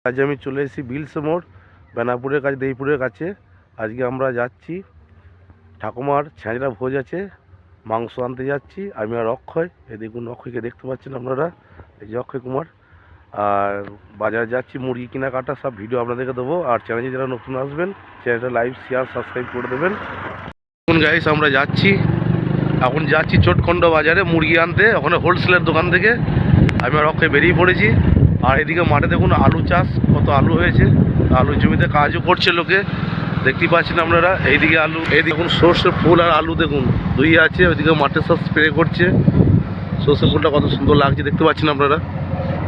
আজ আমি চলে এসেছি বিলস মোড়, বেনাপুরের কাছে, দেইপুরের কাছে। আজকে আমরা যাচ্ছি, ঠাকুমার ছ্যাঁচড়া ভোজ আছে, মাংস আনতে যাচ্ছি। আমি আর অক্ষয়, এই দেখুন অক্ষয়কে দেখতে পাচ্ছেন আপনারা, এই যে অক্ষয় কুমার। আর বাজারে যাচ্ছি, মুরগি কেনাকাটা সব ভিডিও আপনাদেরকে দেবো। আর চ্যানেলে যারা নতুন আসবেন, চ্যানেলটা লাইক শেয়ার সাবস্ক্রাইব করে দেবেন। এখন গাইস আমরা যাচ্ছি, এখন যাচ্ছি চোটখণ্ড বাজারে মুরগি আনতে, ওখানে হোলসেলের দোকান থেকে। আমি আর অক্ষয় বেরিয়ে পড়েছি। আর এদিকে মাঠে দেখুন আলু চাষ, কত আলু হয়েছে। আলুর জমিতে কাজও করছে লোকে, দেখতেই পাচ্ছেন আপনারা। এইদিকে আলু, এইদিকে দেখুন সর্ষে ফুল আর আলু দেখুন দুই আছে। ওইদিকে মাঠে সব স্প্রে করছে, সর্ষে ফুলটা কত সুন্দর লাগছে দেখতে পাচ্ছেন আপনারা।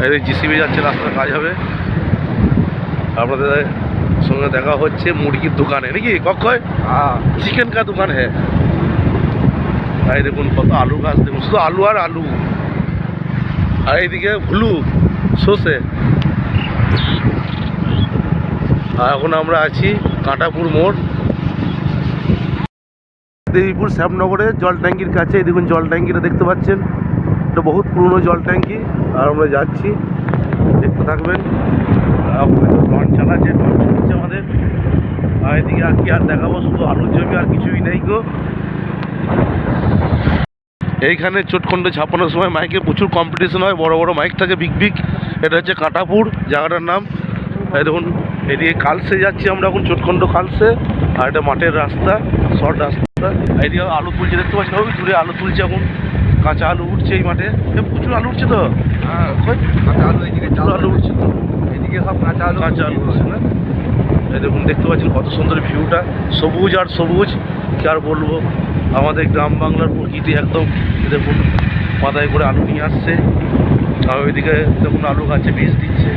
এইদিকে জিসিবি যাচ্ছে, রাস্তার কাজ হবে। আপনাদের সঙ্গে দেখা হচ্ছে মুরগির দোকানে, নাকি অক্ষয়? চিকেন কা দোকান হ্যাঁ। এই দেখুন কত আলু গাছ দেখুন, শুধু আলু আর আলু। আর এইদিকে ভুলু সর্ষে। আর এখন আমরা আছি কাঁটাপুর মোড়, দেবীপুর শ্যামনগরে জল ট্যাঙ্কির কাছে। এই দেখুন জল ট্যাঙ্কিটা দেখতে পাচ্ছেন, এটা বহুত পুরনো জল ট্যাঙ্কি। আর আমরা যাচ্ছি, দেখতে থাকবেন। লঞ্চ চালাচ্ছে, লঞ্চ চলছে আমাদের। আর এদিকে আর কি আর দেখাবো, শুধু আলুর জমি আর কিছুই নেই গো। এইখানে চোটখণ্ড ছাপানোর সময় মাইকে প্রচুর কম্পিটিশন হয়, বড় বড় মাইক থাকে, বিগ বিগ। এটা হচ্ছে কাঁটাপুর জায়গাটার নাম। এই দেখুন এদিকে কালসে যাচ্ছি আমরা এখন, চোটখণ্ড কালসে। আর এটা মাঠের রাস্তা, শর্ট রাস্তা। এইদিকে আলু তুলছে দেখতে পাচ্ছি, ওই দূরে আলু তুলছে এখন, কাঁচা আলু উঠছে এই মাঠে। প্রচুর আলু উঠছে তো, কাঁচা আলু এইদিকে, আলু উঠছে তো, এইদিকে সব কাঁচা আলু উঠছে না। এই দেখুন দেখতে পাচ্ছেন কত সুন্দর ভিউটা, সবুজ আর সবুজ। কি আর বলবো, আমাদের গ্রাম বাংলার প্রকৃতি একদম। দেখুন মাথায় করে আলু নিয়ে আসছে, আর ওইদিকে দেখুন আলু গাছে বীজ দিচ্ছে।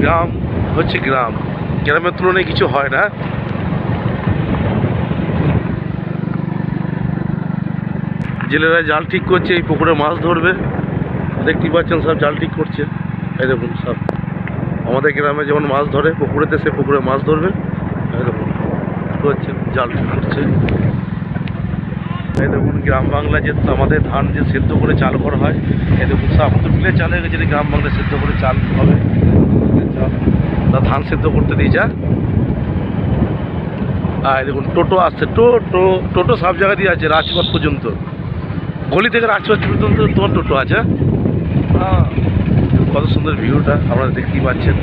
গ্রাম হচ্ছে গ্রাম, গ্রামের তুলনায় কিছু হয় না। জেলেরা জাল ঠিক করছে, এই পুকুরে মাছ ধরবে, দেখতেই পাচ্ছেন সব জাল ঠিক করছে। এই দেখুন সব আমাদের গ্রামে যেমন মাছ ধরে পুকুরেতে, সে পুকুরে মাছ ধরবে। এই দেখুন করছে, জাল ঠিক করছে। এই দেখুন গ্রাম বাংলা যে আমাদের ধান যে সেদ্ধ করে চাল করা হয়, এই দেখুন সব তো মিলে চাল হয়ে গেছে, গ্রাম বাংলা সেদ্ধ করে চাল হবে। তা ধান সেদ্ধ করতে দিয়ে যা। আর দেখুন টোটো আসছে, টোটো সব জায়গা দিয়ে আছে, রাজপথ পর্যন্ত, গলি থেকে রাজপথ পর্যন্ত তোমার টোটো আছে। কত সুন্দর ভিউটা আপনারা দেখতেই পাচ্ছেন।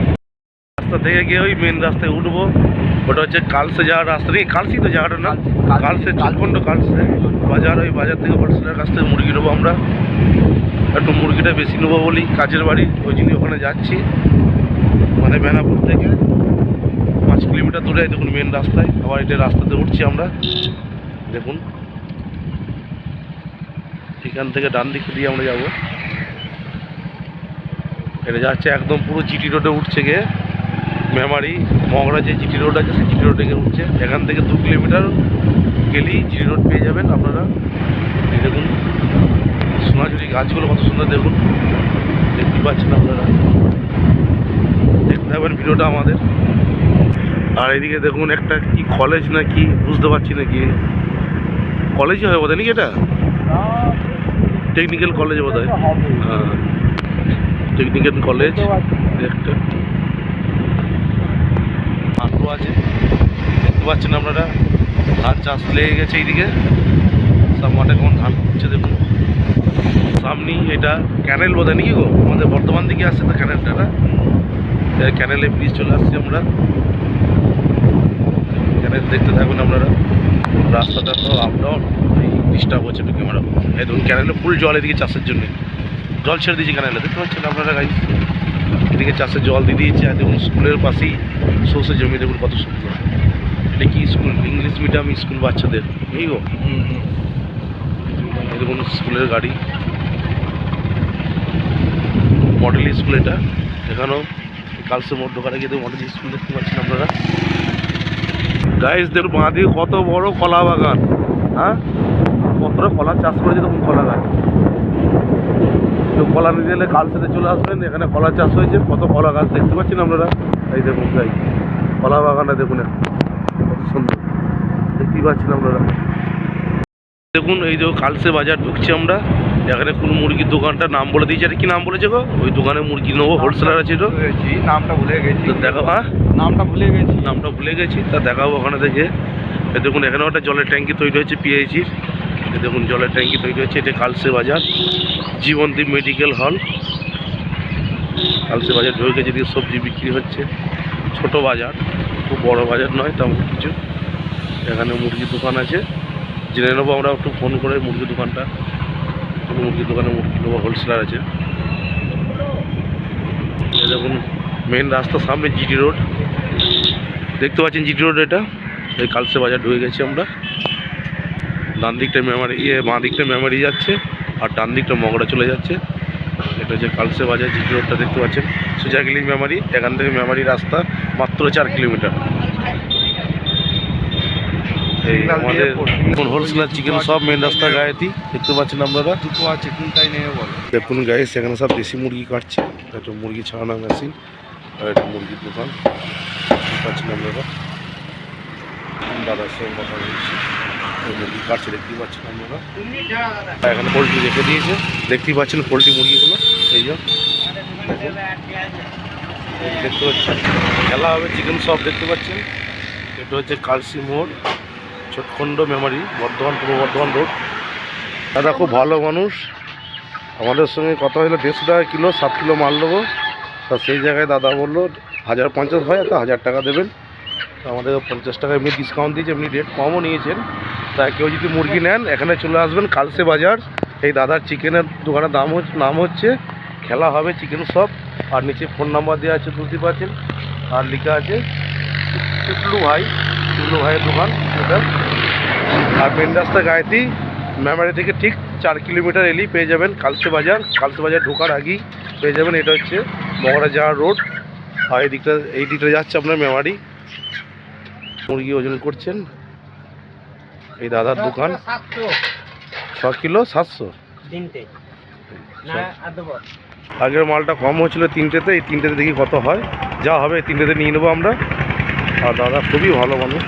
রাস্তা থেকে গিয়ে ওই মেন রাস্তায় উঠবো, ওটা হচ্ছে কালসে যাওয়ার রাস্তা নেই, কালসি তো জায়গাটার নাম, কালসে চোটখণ্ড কালসে বাজার। ওই বাজার থেকে হোলসেলের কাছ থেকে মুরগি নেবো আমরা, একটু মুরগিটা বেশি নেবো বলি, কাজের বাড়ি ওই জন্য ওখানে যাচ্ছি। মানে বেনাপুর থেকে 5 কিলোমিটার দূরে দেখুন মেন রাস্তায়। আবার এটা রাস্তাতে উঠছি আমরা, দেখুন এখান থেকে ডান দিকে দিয়ে আমরা যাবো। এটা যাচ্ছে একদম পুরো জিটি রোডে উঠছে গিয়ে, মেমারি মগরা যে জিটি রোড আছে সেই জিটি রোডে গিয়ে উঠছে। এখান থেকে 2 কিলোমিটার গেলেই জিটি রোড পেয়ে যাবেন আপনারা। এই দেখুন সোনাঝুরি গাছগুলো কত সুন্দর দেখুন, দেখতে পাচ্ছেন আপনারা। দেখতে থাকবেন ভিডিওটা আমাদের। আর এদিকে দেখুন একটা কি কলেজ না কি বুঝতে পারছি না, কি কলেজই হয় বোধহয় নাকি, এটা টেকনিক্যাল কলেজ বোধহয়। হ্যাঁ টেকনিক্যাল কলেজ একটা মাঠও আছে, দেখতে পাচ্ছেন আপনারা। ধান চাষ লেগে গেছে এইদিকে, সব মাঠে কেমন ধান হচ্ছে দেখুন। সামনেই এটা ক্যানেল বোধহয় নাকি গো, আমাদের বর্ধমান দিকে আসছে তো ক্যানেলটা না, ক্যানেলে ব্রিজ চলে আসছি আমরা। ক্যানেল দেখতে থাকুন আপনারা, রাস্তাটা তো আপ ডাউন ডিস্টার্ব হচ্ছে একটু ক্যামেরা। এই ধরুন ক্যানেলে ফুল জল, এদিকে চাষের জন্য জল ছেড়ে দিয়েছে ক্যানেলে, দেখতে পাচ্ছেন আপনারা গাইস। এদিকে চাষের জল দিয়ে দিয়েছে। আর দেখুন স্কুলের পাশেই সর্ষে জমি, দেখুন কত সুন্দর। এটা কি স্কুল, ইংলিশ মিডিয়াম স্কুল বাচ্চাদের, এই গো। এই দেখুন স্কুলের গাড়ি, মডেল স্কুল এটা। এখানেও কালসে মোড় ঢোকার গিয়ে মডেল স্কুল দেখতে পাচ্ছেন আপনারা গাইস। দেখুন বাঁ দিকে কত বড় কলা বাগান, হ্যাঁ কতটা কলা চাষ করেছে দেখুন, কলা গাছ। কেউ কলা নিতে গেলে কালসেতে চলে আসবেন, এখানে কলা চাষ হয়েছে, কত কলা গাছ দেখতে পাচ্ছেন আপনারা। এই দেখুন গাই কলা বাগানটা দেখুন কত সুন্দর, দেখতেই পাচ্ছেন আপনারা। দেখুন এই যে কালসে বাজার ঢুকছি আমরা, এখানে কোন মুরগির দোকানটার নাম বলে দিয়েছে, এটা কি নাম বলেছে গো? ওই দোকানে মুরগি নেবো, হোলসেলার আছে এটা। নামটা ভুলে গেছি। দেখো, হ্যাঁ নামটা ভুলে গেছি। নামটা ভুলে গেছি, তা দেখাবো ওখানে থেকে। এই দেখুন এখানেও একটা জলের ট্যাঙ্কি তৈরি হচ্ছে পিএইচির। এই দেখুন জলের ট্যাঙ্কি তৈরি হচ্ছে, এটা কালসে বাজার জীবন্তী মেডিকেল হল। কালসে বাজার ঢুকে যদি সবজি বিক্রি হচ্ছে, ছোট বাজার, খুব বড় বাজার নয় তেমন কিছু। এখানে মুরগির দোকান আছে, জেনে নেবো আমরা একটু ফোন করে মুরগির দোকানটা। মুরগির দোকানে মুরগি নেবো, হোলসেলার আছে। এই দেখুন মেন রাস্তার সামনে জিটি রোড, দেখতে পাচ্ছেন জিটি রোড। এটা এই কালসে বাজার ঢুকে গেছি আমরা। ডান দিকটা মেমারি, বাঁ দিকটা মেমারি যাচ্ছে, আর ডান দিকটা মগড়া চলে যাচ্ছে। এটা হচ্ছে কালসে বাজার জিটি রোডটা দেখতে পাচ্ছেন, সোজা গেলি মেমারি। এখান থেকে মেমারি রাস্তা মাত্র 4 কিলোমিটার। এই আমাদের হোলসেলার চিকেন সব মেন রাস্তা গায়েতি দেখতে পাচ্ছেন আপনারা। দুটো আছে, কোনটাই নেবে বলো। দেখুন গাইস, এখানে সব দেশি মুরগি কাটছে। একটা মুরগি ছাড়ানো মেশিন, আর একটা মুরগির দোকান দেখতে পাচ্ছেন আপনারা। দাদার সঙ্গে কথা বলছি, মুরগি কাটছে দেখতেই পাচ্ছেন আপনারা। এখানে পোলট্রি রেখে দিয়েছে, দেখতেই পাচ্ছেন পোলট্রি মুরগিগুলো। এই যে দেখতে পাচ্ছেন খেলা হবে চিকেন সব দেখতে পাচ্ছেন। এটা হচ্ছে কালসি মোড়, ছোটখণ্ড মেমারি, বর্ধমান, পূর্ব বর্ধমান রোড। দাদা খুব ভালো মানুষ, আমাদের সঙ্গে কথা হলো 150 টাকা কিলো, 7 কিলো মাল নেবো। তা সেই জায়গায় দাদা বললো 1050 হয়, তো 1000 টাকা দেবেন। তো আমাদের 50 টাকা এমনি ডিসকাউন্ট দিয়েছে, এমনি রেট কমও নিয়েছেন। তা কেউ যদি মুরগি নেন এখানে চলে আসবেন কালসে বাজার। এই দাদার চিকেনের দোকানের নাম হচ্ছে খেলা হবে চিকেন শপ। আর নিচে ফোন নাম্বার দেওয়া আছে, বুঝতে পারছেন। আর লেখা আছে টুকলু ভাইয়ের দোকান এটা। আর মেন রাস্তা গায়েতি, মেমারি থেকে ঠিক 4 কিলোমিটার এলেই পেয়ে যাবেন কালসে বাজার। কালসে বাজার ঢোকার আগেই পেয়ে যাবেন। এটা হচ্ছে মগড়া যাওয়ার রোড, আর এই দিকটা যাচ্ছে আপনার মেমারি। মুরগি ওজন করছেন, এই দাদার দোকান। 6 কিলো 700 আগের মালটা কম হচ্ছিল 3টেতে, এই 3টেতে দেখি কত হয়। যা হবে এই 3টেতে নিয়ে নেবো আমরা। আর দাদা খুবই ভালো মানুষ।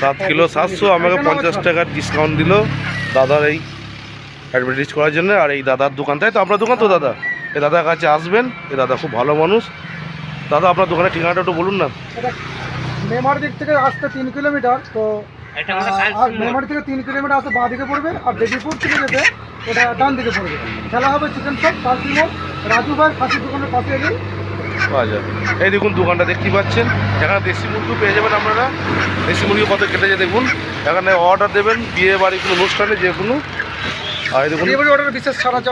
7 কিলো 700, আমাকে 50 টাকার ডিসকাউন্ট দিল দাদার এই অ্যাডভার্টাইজ করার জন্য। আর এই দাদার দোকান, তাই তো আপনার দোকান তো দাদা? এই দাদার কাছে আসবেন, এই দাদা খুব ভালো মানুষ। দাদা আপনার দোকানের ঠিকানাটা একটু বলুন না। মেমারি দিক থেকে আসতে 3 কিলোমিটার, তো মেমারি থেকে 3 কিলোমিটার আসতে বাঁ দিকে পড়বে, আর দেবীপুর থেকে যেতে ওটা ডান দিকে পড়বে। খেলা হবে চিকেন শপ, কালসি মোড়, রাজু ভাই খাসির দোকানের পাশে এলেই আচ্ছা, এই দেখুন দোকানটা দেখতেই পাচ্ছেন। এখানে দেশি মুরগি পেয়ে যাবেন আপনারা। দেশি মুরগি কত কেটেছে দেখুন। এখানে অর্ডার দেবেন বিয়ে বাড়ি কোনো অনুষ্ঠানে যে কোনো। আর এই দেখুন বিয়ে অর্ডারে বিশেষ ছাড় আছে,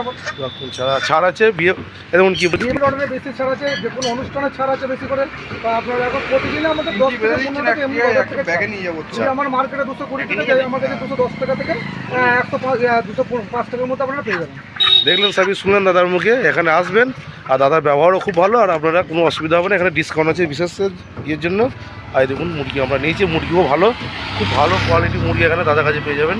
ছাড় আছে বিয়ে। এই দেখুন কি বিয়ে অর্ডারে বেশি ছাড় আছে, যে কোনো অনুষ্ঠানে ছাড় আছে বেশি করে। তা আপনারা এখন প্রতিদিনে আমাদের 10 থেকে 15 টাকা এমনি বাজার থেকে ব্যাগে নিয়ে যাবো। ছাড়। আমার মার্কেটে 220 টাকা যায়, আমাদের 210 টাকা থেকে 205 টাকার মতো আপনারা পেয়ে যাবেন। দেখলেন সবই শুনলেন দাদার মুখে। এখানে আসবেন, আর দাদার ব্যবহারও খুব ভালো, আর আপনারা কোনো অসুবিধা হবে না। এখানে ডিসকাউন্ট আছে বিশেষ ইয়ের জন্য। আর দেখুন মুরগি আমরা নিয়েছি, মুরগিও ভালো, খুব ভালো কোয়ালিটি মুরগি এখানে দাদার কাছে পেয়ে যাবেন।